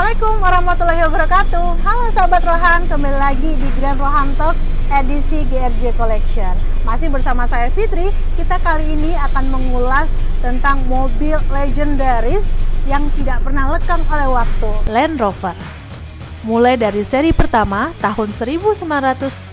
Assalamualaikum warahmatullahi wabarakatuh. Halo sahabat Rohan, kembali lagi di Grand Rohan Talks edisi GRJ Collection. Masih bersama saya Fitri. Kita kali ini akan mengulas tentang mobil legendaris yang tidak pernah lekang oleh waktu, Land Rover. Mulai dari seri pertama tahun 1900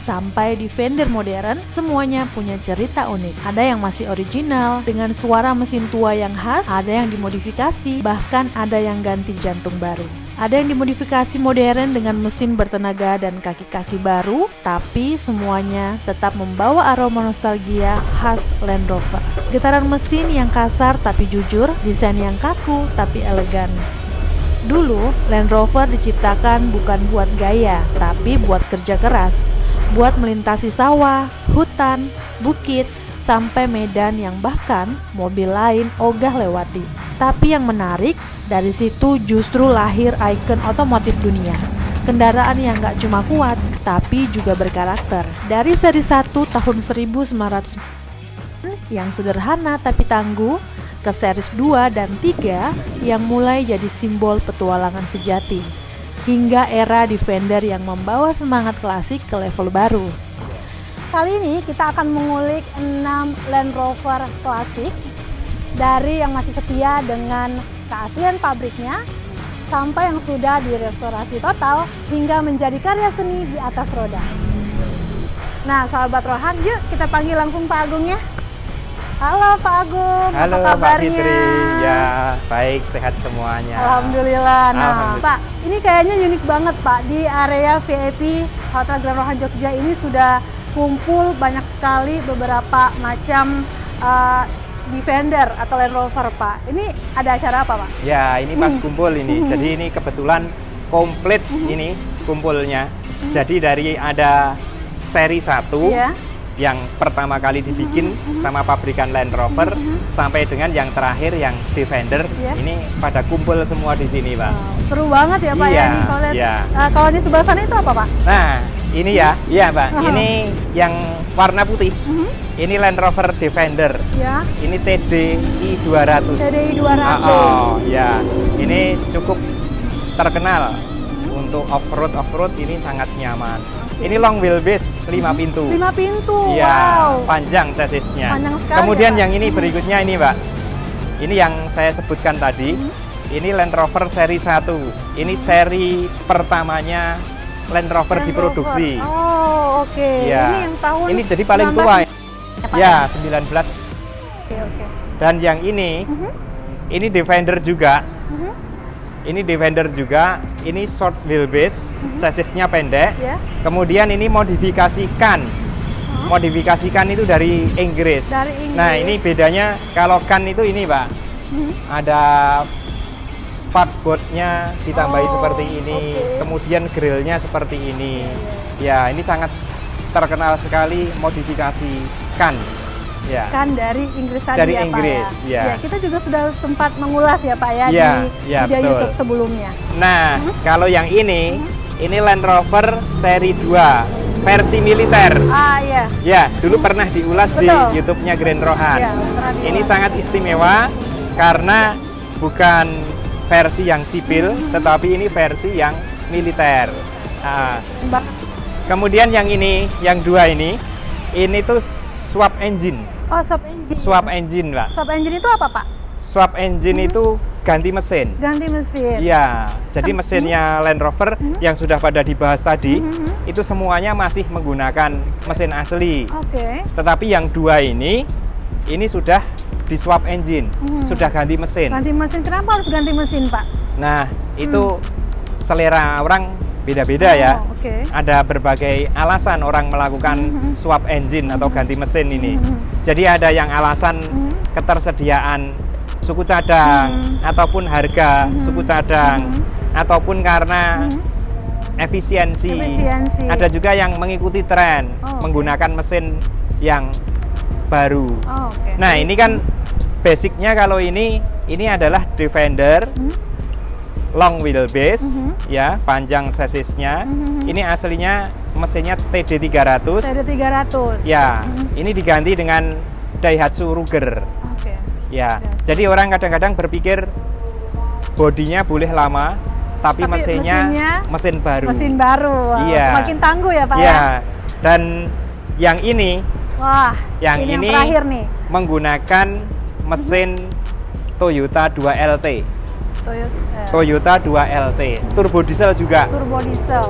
sampai Defender modern, semuanya punya cerita unik. Ada yang masih original dengan suara mesin tua yang khas, ada yang dimodifikasi, bahkan ada yang ganti jantung baru. Ada yang dimodifikasi modern dengan mesin bertenaga dan kaki-kaki baru, tapi semuanya tetap membawa aroma nostalgia khas Land Rover. Getaran mesin yang kasar tapi jujur, desain yang kaku tapi elegan. Dulu, Land Rover diciptakan bukan buat gaya, tapi buat kerja keras. Buat melintasi sawah, hutan, bukit, sampai medan yang bahkan mobil lain ogah lewati. Tapi yang menarik, dari situ justru lahir ikon otomotif dunia. Kendaraan yang gak cuma kuat, tapi juga berkarakter. Dari seri 1 tahun 1900 yang sederhana tapi tangguh, ke series 2 dan 3 yang mulai jadi simbol petualangan sejati, hingga era Defender yang membawa semangat klasik ke level baru. Kali ini kita akan mengulik 6 Land Rover klasik, dari yang masih setia dengan keaslian pabriknya, sampai yang sudah direstorasi total hingga menjadi karya seni di atas roda. Nah, sahabat Rohan, yuk kita panggil langsung Pak Agungnya. Halo Pak Agung, halo apa kabarnya? Mbak Fitri, ya baik, sehat semuanya. Alhamdulillah. Nah, Alhamdulillah. Pak, ini kayaknya unik banget Pak, di area VIP Hotel Grand Rohan Jogja ini sudah kumpul banyak sekali beberapa macam Defender atau Land Rover Pak. Ini ada acara apa Pak? Ya, ini pas kumpul ini, jadi ini kebetulan komplit ini kumpulnya. Jadi dari ada seri 1, Iya. yang pertama kali dibikin sama pabrikan Land Rover, sampai dengan yang terakhir yang Defender, ini pada kumpul semua di sini, Pak. Seru banget ya Pak Iya, ya. Nih, kalau lihat, iya. kalau di sebelah sana itu apa Pak? Nah, ini ya, iya Pak, ini yang warna putih. Ini Land Rover Defender. Ya. Ini TDI 200. TDI 200. Oh, ya. Ini cukup terkenal untuk off-road ini sangat nyaman. Ini long wheelbase 5 pintu. 5 pintu. Ya, Wow. panjang chassisnya. Panjang sekali, Kemudian ya, Pak. yang ini berikutnya ini, Pak. Ini yang saya sebutkan tadi. Ini Land Rover seri 1. Ini seri pertamanya Land Rover Land diproduksi. Rover. Oh, oke. Ya. Ini yang tahun Ini jadi paling 19 tua. Pak? Ya, 19. Oke. Dan yang ini Defender juga. Ini Defender juga, ini short wheelbase, chassisnya pendek. Ya. Kemudian ini modifikasikan. Modifikasikan itu dari Inggris. Dari Inggris. Nah, ini bedanya kalau kan itu ini, Pak. Ada spakbordnya ditambahi seperti ini. Kemudian grillnya seperti ini. Ya, ini sangat terkenal sekali modifikasi kan. Ya. Kan dari Inggris tadi Dari ya Inggris, Pak ya. Ya, kita juga sudah sempat mengulas ya Pak ya, Ya, di ya, video betul. YouTube sebelumnya. Nah, kalau yang ini Land Rover seri 2 versi militer. Ah iya. Ya, dulu pernah diulas Betul. di YouTube-nya Grand Rohan. Ya, pernah diulas. Ini sangat istimewa karena bukan versi yang sipil, tetapi ini versi yang militer. Nah, kemudian yang ini, yang 2 ini tuh swap engine. Oh, swap engine. Swap engine, Pak. Swap engine itu apa Pak? Swap engine itu ganti mesin. Ganti mesin. Iya, jadi mesinnya Land Rover yang sudah pada dibahas tadi, itu semuanya masih menggunakan mesin asli. Oke. Tetapi yang 2 ini sudah di swap engine, sudah ganti mesin. Ganti mesin, kenapa harus ganti mesin Pak? Nah, itu selera orang beda-beda ya. Oke. Ada berbagai alasan orang melakukan swap engine atau ganti mesin ini. Jadi ada yang alasan ketersediaan suku cadang, ataupun harga suku cadang, ataupun karena efisiensi. Ada juga yang mengikuti tren, menggunakan mesin yang baru. Nah, ini kan basicnya kalau ini adalah Defender long wheelbase, ya, panjang chassisnya. Ini aslinya mesinnya TD300. TD300. Ya, ini diganti dengan Daihatsu Ruger. Oke. Ya, jadi orang kadang-kadang berpikir bodinya boleh lama, tapi mesinnya mesin baru. Mesin baru. Iya. Makin tangguh ya Pak Iya. ya. Dan yang ini, Wah, yang ini terakhir nih. menggunakan mesin Toyota 2LT. Toyota 2LT, turbo diesel juga. Turbo diesel.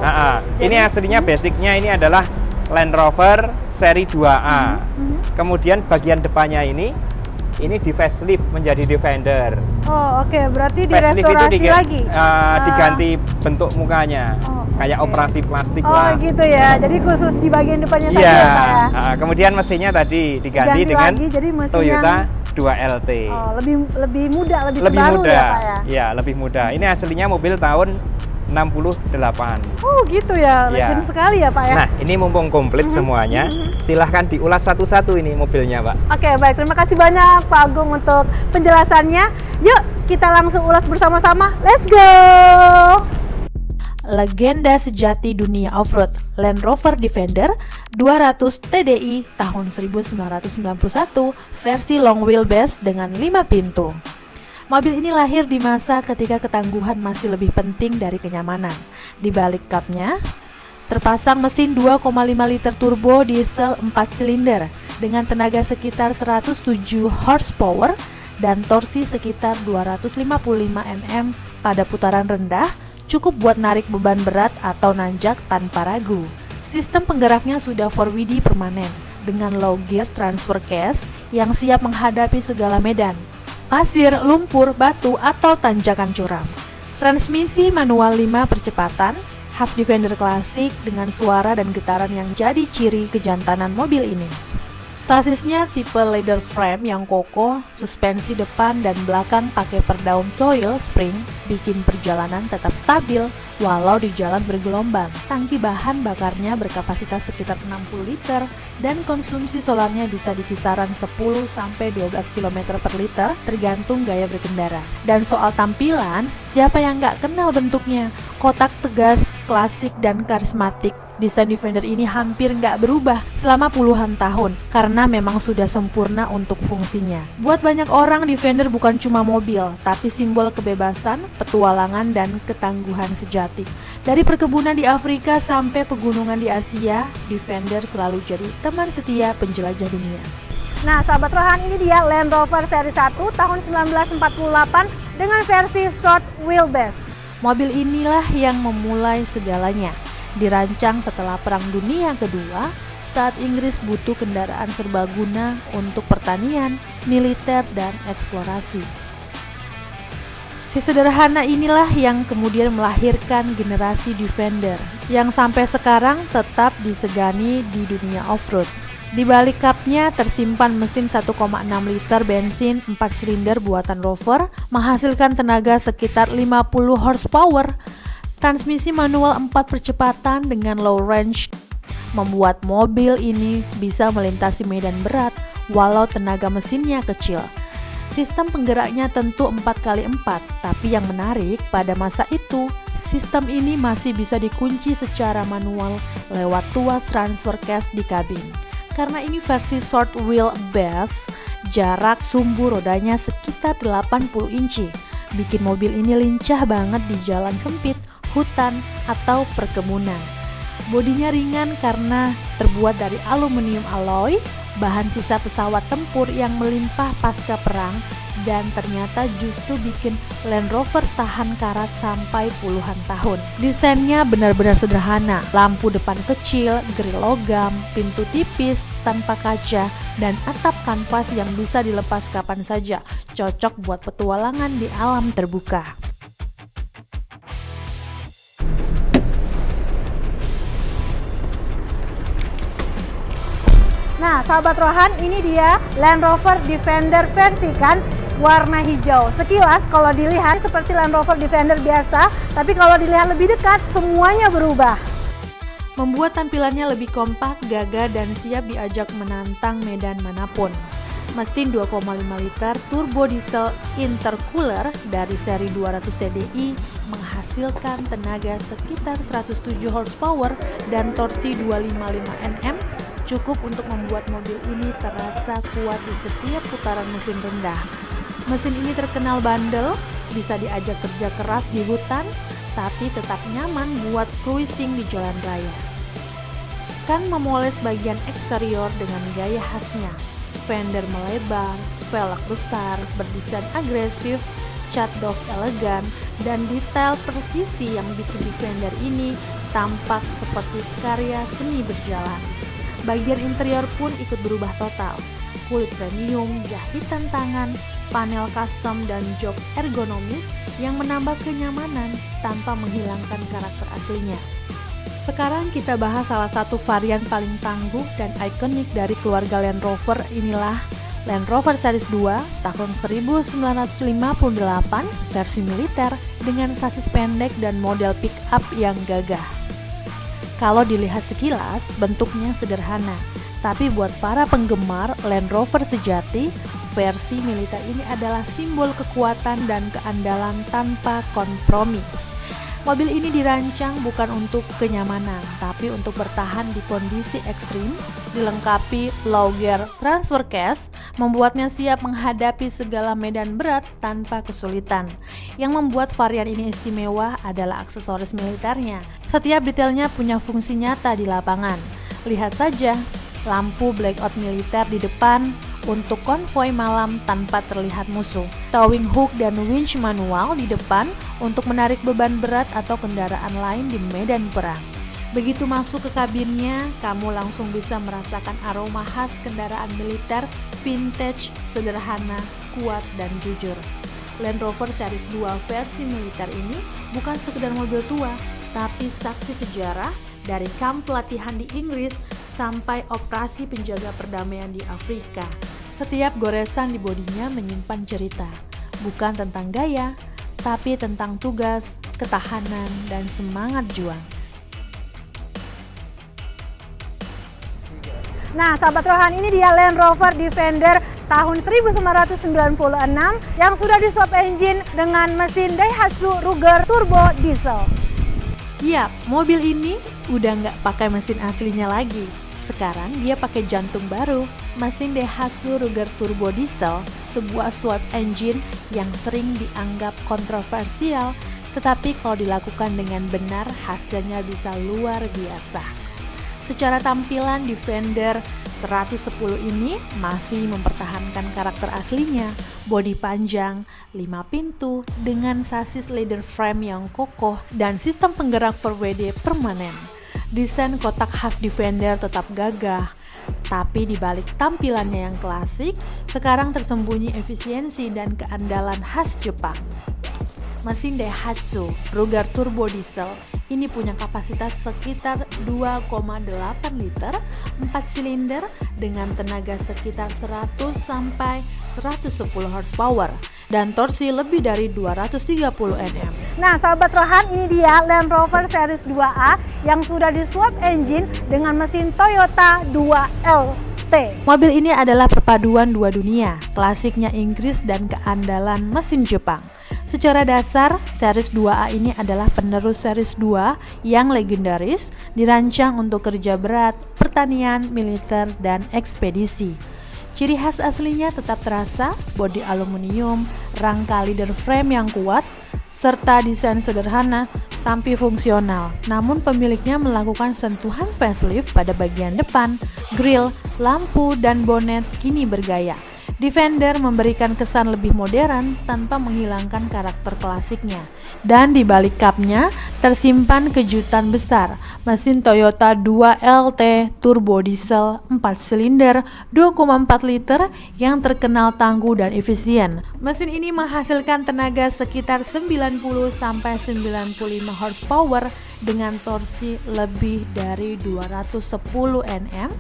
Ini aslinya basicnya ini adalah Land Rover seri 2A. Kemudian bagian depannya ini di facelift menjadi Defender. Oh oke, berarti Facelift direstorasi itu lagi? diganti bentuk mukanya, kayak oke. operasi plastik Oh lah. gitu ya, jadi khusus di bagian depannya saja Iya. ya Pak ya? Kemudian mesinnya tadi diganti Ganti dengan lagi, jadi mesin Toyota yang 2LT. lebih muda, lebih Lebih terbaru muda, ya Pak ya? Iya, lebih muda. Ini aslinya mobil tahun 68. Oh gitu ya, Iya. legend sekali ya Pak ya? Nah, ini mumpung komplit semuanya, silahkan diulas satu-satu ini mobilnya, Pak. Oke, baik. Terima kasih banyak Pak Agung untuk penjelasannya. Yuk, kita langsung ulas bersama-sama. Let's go! Legenda sejati dunia off-road, Land Rover Defender 200 TDI tahun 1991 versi long wheelbase dengan 5 pintu. Mobil ini lahir di masa ketika ketangguhan masih lebih penting dari kenyamanan. Di balik kapnya terpasang mesin 2,5 liter turbo diesel 4 silinder dengan tenaga sekitar 107 horsepower dan torsi sekitar 255 Nm pada putaran rendah, cukup buat narik beban berat atau nanjak tanpa ragu. Sistem penggeraknya sudah 4WD permanen dengan low gear transfer case yang siap menghadapi segala medan, pasir, lumpur, batu, atau tanjakan curam. Transmisi manual 5 percepatan, khas Defender klasik dengan suara dan getaran yang jadi ciri kejantanan mobil ini. Sasisnya tipe leather frame yang kokoh, suspensi depan dan belakang pakai perdaun coil spring bikin perjalanan tetap stabil walau di jalan bergelombang. Tangki bahan bakarnya berkapasitas sekitar 60 liter dan konsumsi solarnya bisa di kisaran 10-12 km per liter tergantung gaya berkendara. Dan soal tampilan, siapa yang nggak kenal bentuknya? Kotak tegas, klasik dan karismatik. Desain Defender ini hampir nggak berubah selama puluhan tahun karena memang sudah sempurna untuk fungsinya. Buat banyak orang, Defender bukan cuma mobil, tapi simbol kebebasan, petualangan, dan ketangguhan sejati. Dari perkebunan di Afrika sampai pegunungan di Asia, Defender selalu jadi teman setia penjelajah dunia. Nah, sahabat Rohan, ini dia Land Rover seri 1 tahun 1948 dengan versi short wheelbase. Mobil inilah yang memulai segalanya. Dirancang setelah Perang Dunia Kedua, saat Inggris butuh kendaraan serbaguna untuk pertanian, militer, dan eksplorasi. Si sederhana inilah yang kemudian melahirkan generasi Defender yang sampai sekarang tetap disegani di dunia off-road. Di balik kapnya tersimpan mesin 1,6 liter bensin 4 silinder buatan Rover menghasilkan tenaga sekitar 50 horsepower. Transmisi manual 4 percepatan dengan low range membuat mobil ini bisa melintasi medan berat walau tenaga mesinnya kecil. Sistem penggeraknya tentu 4x4, tapi yang menarik pada masa itu, sistem ini masih bisa dikunci secara manual lewat tuas transfer case di kabin. Karena ini versi short wheelbase, jarak sumbu rodanya sekitar 80 inci, bikin mobil ini lincah banget di jalan sempit, hutan, atau perkebunan. Bodinya ringan karena terbuat dari aluminium alloy, bahan sisa pesawat tempur yang melimpah pasca perang, dan ternyata justru bikin Land Rover tahan karat sampai puluhan tahun. Desainnya benar-benar sederhana, lampu depan kecil, grill logam, pintu tipis tanpa kaca, dan atap kanvas yang bisa dilepas kapan saja, cocok buat petualangan di alam terbuka. Nah, sahabat Rohan, ini dia Land Rover Defender versi kan warna hijau. Sekilas kalau dilihat seperti Land Rover Defender biasa, tapi kalau dilihat lebih dekat semuanya berubah. Membuat tampilannya lebih kompak, gagah, dan siap diajak menantang medan manapun. Mesin 2,5 liter turbo diesel intercooler dari seri 200 TDI menghasilkan tenaga sekitar 107 horsepower dan torsi 255 Nm, cukup untuk membuat mobil ini terasa kuat di setiap putaran mesin rendah. Mesin ini terkenal bandel, bisa diajak kerja keras di hutan, tapi tetap nyaman buat cruising di jalan raya. Kan memoles bagian eksterior dengan gaya khasnya. Fender melebar, velg besar, berdesain agresif, cat doff elegan, dan detail presisi yang bikin Defender ini tampak seperti karya seni berjalan. Bagian interior pun ikut berubah total. Kulit premium, jahitan tangan, panel custom, dan jok ergonomis yang menambah kenyamanan tanpa menghilangkan karakter aslinya. Sekarang kita bahas salah satu varian paling tangguh dan ikonik dari keluarga Land Rover. Inilah Land Rover Series 2 tahun 1958 versi militer dengan sasis pendek dan model pick-up yang gagah. Kalau dilihat sekilas, bentuknya sederhana, tapi buat para penggemar Land Rover sejati, versi militer ini adalah simbol kekuatan dan keandalan tanpa kompromi. Mobil ini dirancang bukan untuk kenyamanan, tapi untuk bertahan di kondisi ekstrim. Dilengkapi low gear transfer case, membuatnya siap menghadapi segala medan berat tanpa kesulitan. Yang membuat varian ini istimewa adalah aksesoris militernya. Setiap detailnya punya fungsi nyata di lapangan. Lihat saja, lampu blackout militer di depan untuk konvoi malam tanpa terlihat musuh. Towing hook dan winch manual di depan untuk menarik beban berat atau kendaraan lain di medan perang. Begitu masuk ke kabinnya, kamu langsung bisa merasakan aroma khas kendaraan militer vintage, sederhana, kuat, dan jujur. Land Rover Series 2 versi militer ini bukan sekedar mobil tua, tapi saksi sejarah dari kamp pelatihan di Inggris sampai operasi penjaga perdamaian di Afrika. Setiap goresan di bodinya menyimpan cerita, bukan tentang gaya, tapi tentang tugas, ketahanan, dan semangat juang. Nah, sahabat Rohan, ini dia Land Rover Defender tahun 1996 yang sudah di-swap engine dengan mesin Daihatsu Ruger Turbo Diesel. Yap, mobil ini udah nggak pakai mesin aslinya lagi. Sekarang dia pakai jantung baru, mesin Daihatsu Ruger Turbo Diesel, sebuah swap engine yang sering dianggap kontroversial, tetapi kalau dilakukan dengan benar hasilnya bisa luar biasa. Secara tampilan Defender 110 ini masih mempertahankan karakter aslinya, bodi panjang, 5 pintu dengan sasis leather frame yang kokoh dan sistem penggerak 4WD permanen. Desain kotak khas Defender tetap gagah, tapi di balik tampilannya yang klasik, sekarang tersembunyi efisiensi dan keandalan khas Jepang. Mesin Daihatsu Ruger Turbo Diesel ini punya kapasitas sekitar 2,8 liter, 4 silinder dengan tenaga sekitar 100 sampai 110 horsepower dan torsi lebih dari 230 Nm. Nah, sahabat Rohan, ini dia Land Rover Series 2A yang sudah di-swap engine dengan mesin Toyota 2LT. Mobil ini adalah perpaduan dua dunia, klasiknya Inggris dan keandalan mesin Jepang. Secara dasar, Series 2A ini adalah penerus Series 2 yang legendaris, dirancang untuk kerja berat, pertanian, militer, dan ekspedisi. Ciri khas aslinya tetap terasa, bodi aluminium, rangka leather frame yang kuat, serta desain sederhana tapi fungsional. Namun pemiliknya melakukan sentuhan facelift pada bagian depan, grill, lampu, dan bonet kini bergaya. Defender memberikan kesan lebih modern tanpa menghilangkan karakter klasiknya. Dan di balik kapnya tersimpan kejutan besar, mesin Toyota 2LT Turbo Diesel 4 silinder 2,4 liter yang terkenal tangguh dan efisien. Mesin ini menghasilkan tenaga sekitar 90-95 horsepower dengan torsi lebih dari 210 Nm.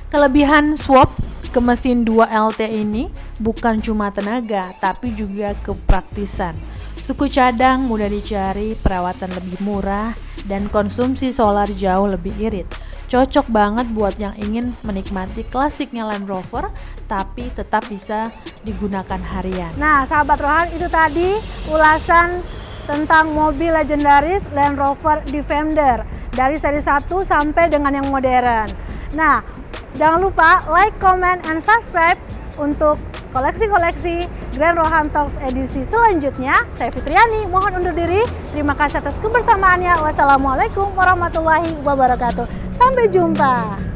Kelebihan swap ke mesin 2LT ini bukan cuma tenaga, tapi juga kepraktisan. Suku cadang mudah dicari, perawatan lebih murah, dan konsumsi solar jauh lebih irit. Cocok banget buat yang ingin menikmati klasiknya Land Rover, tapi tetap bisa digunakan harian. Nah, sahabat Rohan, itu tadi ulasan tentang mobil legendaris Land Rover Defender dari seri 1 sampai dengan yang modern. Nah, jangan lupa like, comment, and subscribe untuk koleksi-koleksi Grand Rohan Talks edisi selanjutnya. Saya Fitriani, mohon undur diri. Terima kasih atas kebersamaannya. Wassalamualaikum warahmatullahi wabarakatuh. Sampai jumpa.